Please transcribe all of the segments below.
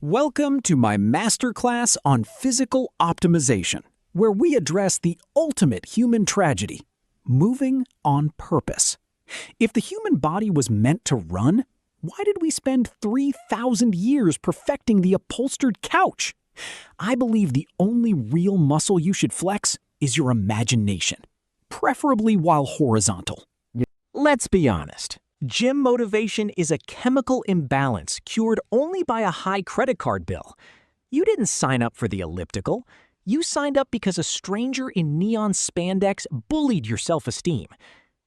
Welcome to my masterclass on physical optimization, where we address the ultimate human tragedy, moving on purpose. If the human body was meant to run, why did we spend 3,000 years perfecting the upholstered couch? I believe the only real muscle you should flex is your imagination, preferably while horizontal. Let's be honest. Gym motivation is a chemical imbalance cured only by a high credit card bill. You didn't sign up for the elliptical. You signed up because a stranger in neon spandex bullied your self-esteem.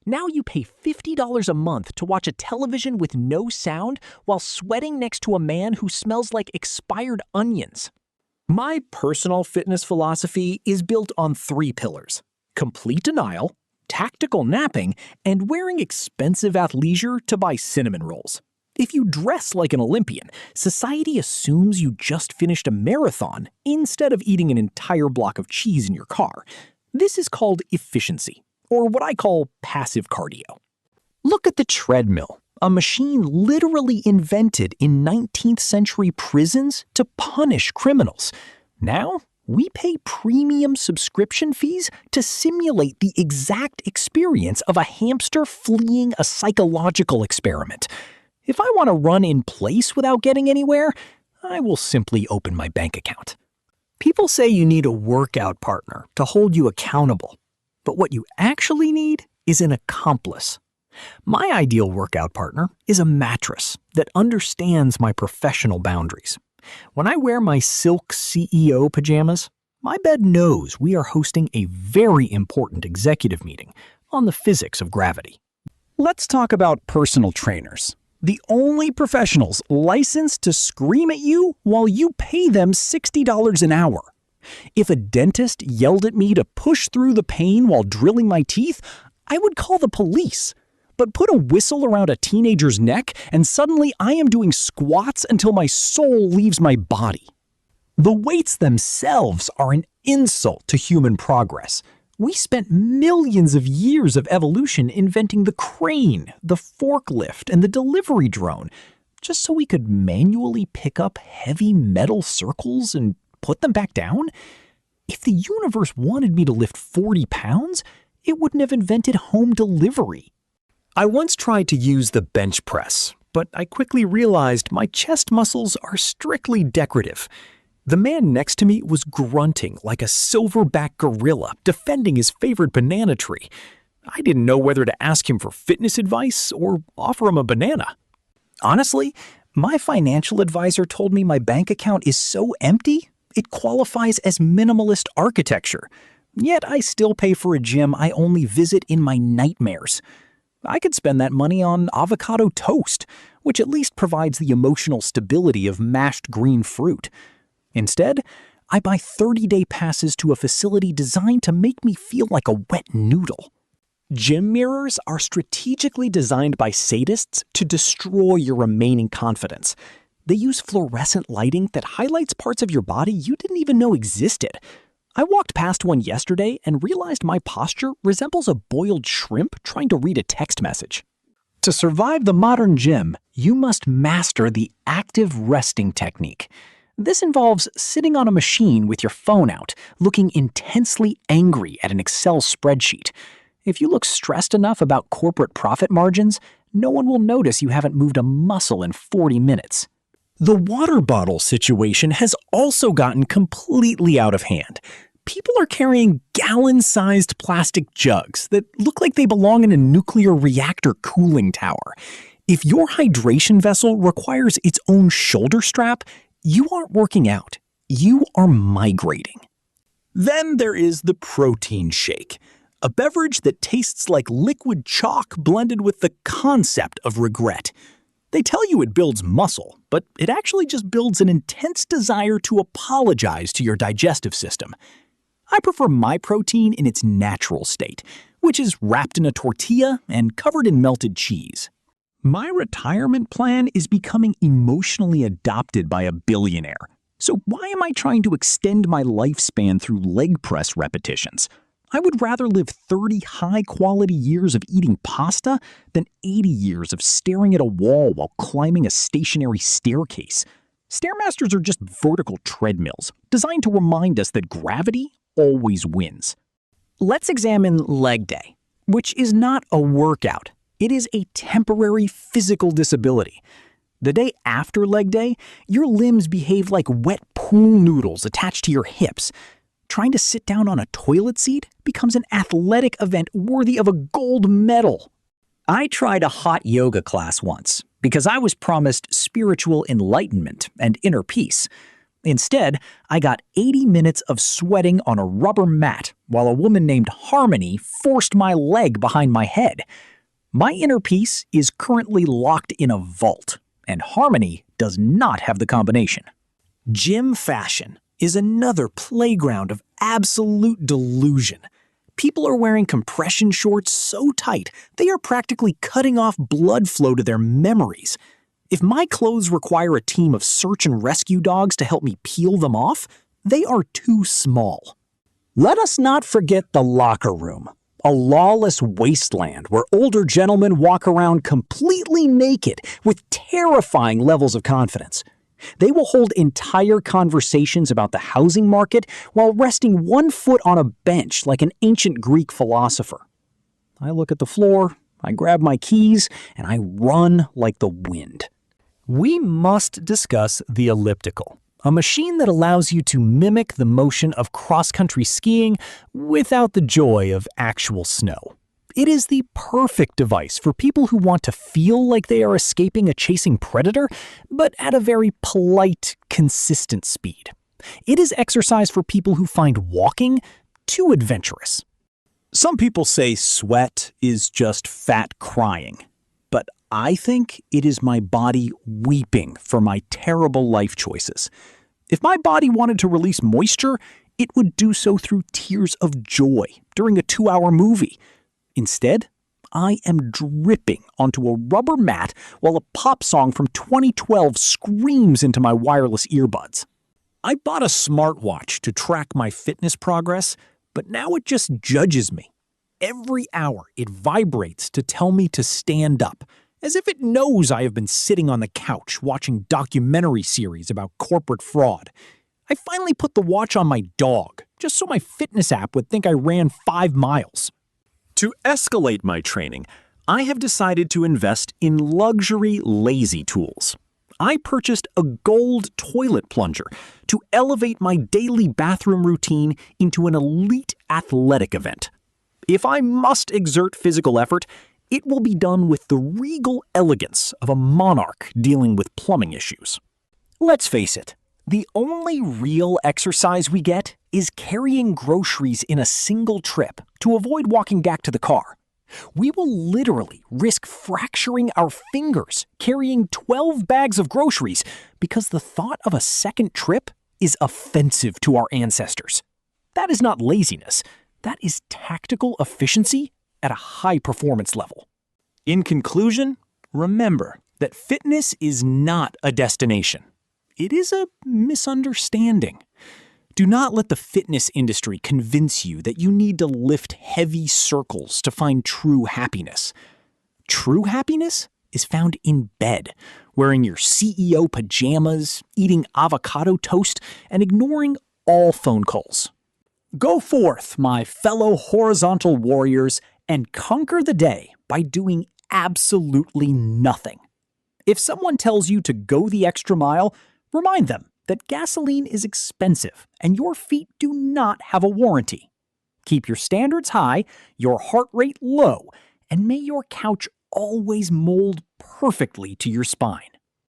Now you pay $50 a month to watch a television with no sound while sweating next to a man who smells like expired onions. My personal fitness philosophy is built on 3 pillars: complete denial, tactical napping, and wearing expensive athleisure to buy cinnamon rolls. If you dress like an Olympian, society assumes you just finished a marathon instead of eating an entire block of cheese in your car. This is called efficiency, or what I call passive cardio. Look at the treadmill, a machine literally invented in 19th century prisons to punish criminals. Now, we pay premium subscription fees to simulate the exact experience of a hamster fleeing a psychological experiment. If I want to run in place without getting anywhere, I will simply open my bank account. People say you need a workout partner to hold you accountable, but what you actually need is an accomplice. My ideal workout partner is a mattress that understands my professional boundaries. When I wear my silk CEO pajamas, my bed knows we are hosting a very important executive meeting on the physics of gravity. Let's talk about personal trainers, the only professionals licensed to scream at you while you pay them $60 an hour. If a dentist yelled at me to push through the pain while drilling my teeth, I would call the police. But put a whistle around a teenager's neck, and suddenly I am doing squats until my soul leaves my body. The weights themselves are an insult to human progress. We spent millions of years of evolution inventing the crane, the forklift, and the delivery drone, just so we could manually pick up heavy metal circles and put them back down? If the universe wanted me to lift 40 pounds, it wouldn't have invented home delivery. I once tried to use the bench press, but I quickly realized my chest muscles are strictly decorative. The man next to me was grunting like a silverback gorilla defending his favorite banana tree. I didn't know whether to ask him for fitness advice or offer him a banana. Honestly, my financial advisor told me my bank account is so empty, it qualifies as minimalist architecture. Yet I still pay for a gym I only visit in my nightmares. I could spend that money on avocado toast, which at least provides the emotional stability of mashed green fruit. Instead, I buy 30-day passes to a facility designed to make me feel like a wet noodle. Gym mirrors are strategically designed by sadists to destroy your remaining confidence. They use fluorescent lighting that highlights parts of your body you didn't even know existed. I walked past one yesterday and realized my posture resembles a boiled shrimp trying to read a text message. To survive the modern gym, you must master the active resting technique. This involves sitting on a machine with your phone out, looking intensely angry at an Excel spreadsheet. If you look stressed enough about corporate profit margins, no one will notice you haven't moved a muscle in 40 minutes. The water bottle situation has also gotten completely out of hand. People are carrying gallon-sized plastic jugs that look like they belong in a nuclear reactor cooling tower. If your hydration vessel requires its own shoulder strap, you aren't working out. You are migrating. Then there is the protein shake, a beverage that tastes like liquid chalk blended with the concept of regret. They tell you it builds muscle, but it actually just builds an intense desire to apologize to your digestive system. I prefer my protein in its natural state, which is wrapped in a tortilla and covered in melted cheese. My retirement plan is becoming emotionally adopted by a billionaire. So why am I trying to extend my lifespan through leg press repetitions? I would rather live 30 high-quality years of eating pasta than 80 years of staring at a wall while climbing a stationary staircase. Stairmasters are just vertical treadmills designed to remind us that gravity always wins. Let's examine leg day, which is not a workout. It is a temporary physical disability. The day after leg day, your limbs behave like wet pool noodles attached to your hips. Trying to sit down on a toilet seat becomes an athletic event worthy of a gold medal. I tried a hot yoga class once because I was promised spiritual enlightenment and inner peace. Instead, I got 80 minutes of sweating on a rubber mat while a woman named Harmony forced my leg behind my head. My inner peace is currently locked in a vault, and Harmony does not have the combination. Gym fashion is another playground of absolute delusion. People are wearing compression shorts so tight they are practically cutting off blood flow to their memories. If my clothes require a team of search and rescue dogs to help me peel them off, they are too small. Let us not forget the locker room, a lawless wasteland where older gentlemen walk around completely naked with terrifying levels of confidence. They will hold entire conversations about the housing market while resting one foot on a bench like an ancient Greek philosopher. I look at the floor, I grab my keys, and I run like the wind. We must discuss the elliptical, a machine that allows you to mimic the motion of cross-country skiing without the joy of actual snow. It is the perfect device for people who want to feel like they are escaping a chasing predator, but at a very polite, consistent speed. It is exercise for people who find walking too adventurous. Some people say sweat is just fat crying, but I think it is my body weeping for my terrible life choices. If my body wanted to release moisture, it would do so through tears of joy during a 2-hour movie. Instead, I am dripping onto a rubber mat while a pop song from 2012 screams into my wireless earbuds. I bought a smartwatch to track my fitness progress, but now it just judges me. Every hour, it vibrates to tell me to stand up, as if it knows I have been sitting on the couch watching documentary series about corporate fraud. I finally put the watch on my dog, just so my fitness app would think I ran 5 miles. To escalate my training, I have decided to invest in luxury lazy tools. I purchased a gold toilet plunger to elevate my daily bathroom routine into an elite athletic event. If I must exert physical effort, it will be done with the regal elegance of a monarch dealing with plumbing issues. Let's face it, the only real exercise we get is carrying groceries in a single trip to avoid walking back to the car. We will literally risk fracturing our fingers carrying 12 bags of groceries because the thought of a second trip is offensive to our ancestors. That is not laziness. That is tactical efficiency at a high performance level. In conclusion, remember that fitness is not a destination. It is a misunderstanding. Do not let the fitness industry convince you that you need to lift heavy circles to find true happiness. True happiness is found in bed, wearing your CEO pajamas, eating avocado toast, and ignoring all phone calls. Go forth, my fellow horizontal warriors, and conquer the day by doing absolutely nothing. If someone tells you to go the extra mile, remind them that gasoline is expensive and your feet do not have a warranty. Keep your standards high, your heart rate low, and may your couch always mold perfectly to your spine.